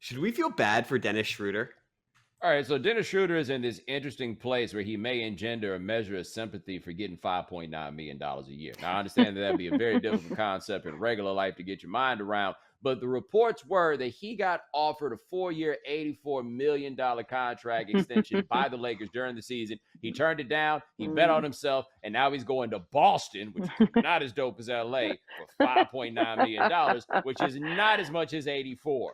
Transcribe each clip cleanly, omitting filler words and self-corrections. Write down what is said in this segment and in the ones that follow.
Should we feel bad for Dennis Schroder? All right, so Dennis Schroder is in this interesting place where he may engender a measure of sympathy for getting $5.9 million a year. Now, I understand that that'd be a very difficult concept in regular life to get your mind around, but the reports were that he got offered a 4-year, $84 million contract extension by the Lakers during the season. He turned it down, he bet on himself, and now he's going to Boston, which is not as dope as LA, for $5.9 million, which is not as much as 84.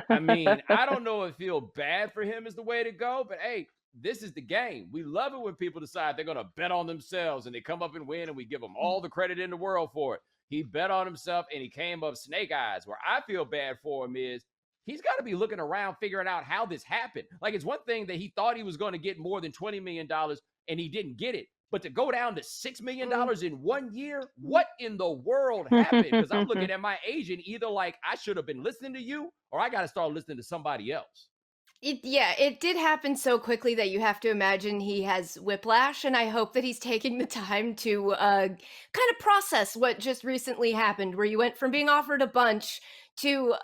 I mean, I don't know if feel bad for him is the way to go, but hey, this is the game. We love it when people decide they're going to bet on themselves and they come up and win, and we give them all the credit in the world for it. He bet on himself and he came up snake eyes. Where I feel bad for him is he's got to be looking around figuring out how this happened. Like, it's one thing that he thought he was going to get more than $20 million and he didn't get it. But to go down to $6 million in 1 year, what in the world happened? Because I'm looking at my agent either like I should have been listening to you or I got to start listening to somebody else. It did happen so quickly that you have to imagine he has whiplash, and I hope that he's taking the time to kind of process what just recently happened, where you went from being offered a bunch to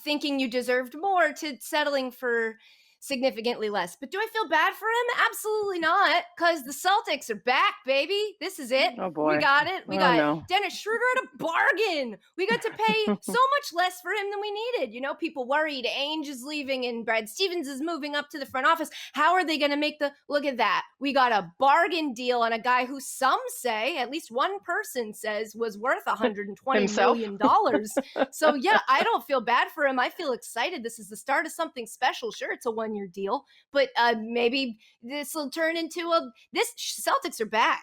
thinking you deserved more to settling for significantly less. But do I feel bad for him? Absolutely not, because the Celtics are back, baby. This is it. Oh, boy. We got it. We Oh, got no. Dennis Schroder at a bargain. We got to pay so much less for him than we needed. You know, people worried Ainge is leaving and Brad Stevens is moving up to the front office. How are they going to make look at that? We got a bargain deal on a guy who some say, at least one person says, was worth $120 million. So yeah, I don't feel bad for him. I feel excited. This is the start of something special. Sure, it's a 1-year deal, but maybe this will turn into this Celtics are back.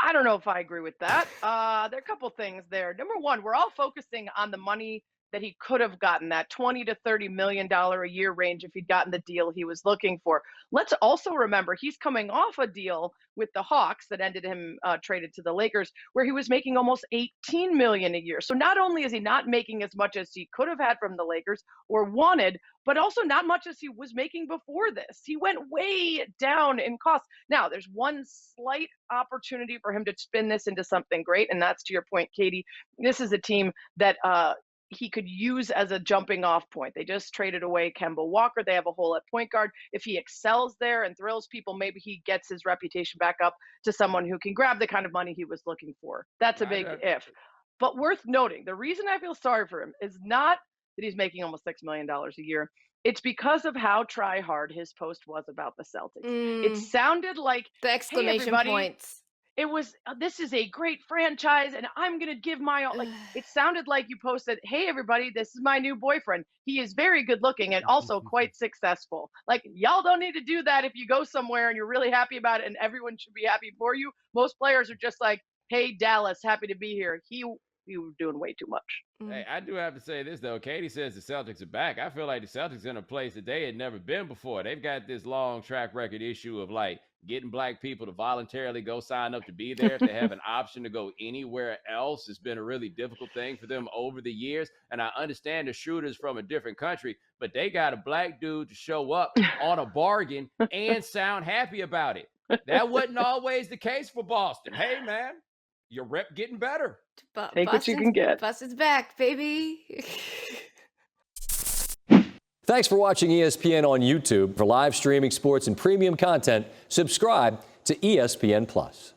I don't know if I agree with that. There are a couple things there. Number one, we're all focusing on the money that he could have gotten, that $20 to $30 million a year range if he'd gotten the deal he was looking for. Let's also remember he's coming off a deal with the Hawks that ended him traded to the Lakers, where he was making almost $18 million a year. So not only is he not making as much as he could have had from the Lakers or wanted, but also not much as he was making before this. He went way down in cost. Now, there's one slight opportunity for him to spin this into something great, and that's to your point, Katie. This is a team that he could use as a jumping off point. They just traded away Kemba Walker. They have a hole at point guard. If he excels there and thrills people, maybe he gets his reputation back up to someone who can grab the kind of money he was looking for. That's a big if. But worth noting, the reason I feel sorry for him is not that he's making almost $6 million a year. It's because of how try-hard his post was about the Celtics. It sounded like the exclamation points. It was, this is a great franchise and I'm going to give my all. Like, it sounded like you posted, hey, everybody, this is my new boyfriend. He is very good looking and also quite successful. Like, y'all don't need to do that if you go somewhere and you're really happy about it and everyone should be happy for you. Most players are just like, hey, Dallas, happy to be here. You were doing way too much. Hey, I do have to say this, though. Katie says the Celtics are back. I feel like the Celtics are in a place that they had never been before. They've got this long track record issue of, like, getting black people to voluntarily go sign up to be there. If they have an option to go anywhere else, it's been a really difficult thing for them over the years. And I understand the Schroeder's from a different country, but they got a black dude to show up on a bargain and sound happy about it. That wasn't always the case for Boston. Hey, man, your rep getting better. Take what you can get. Boston's back, baby. Thanks for watching ESPN on YouTube. For live streaming sports and premium content, subscribe to ESPN+.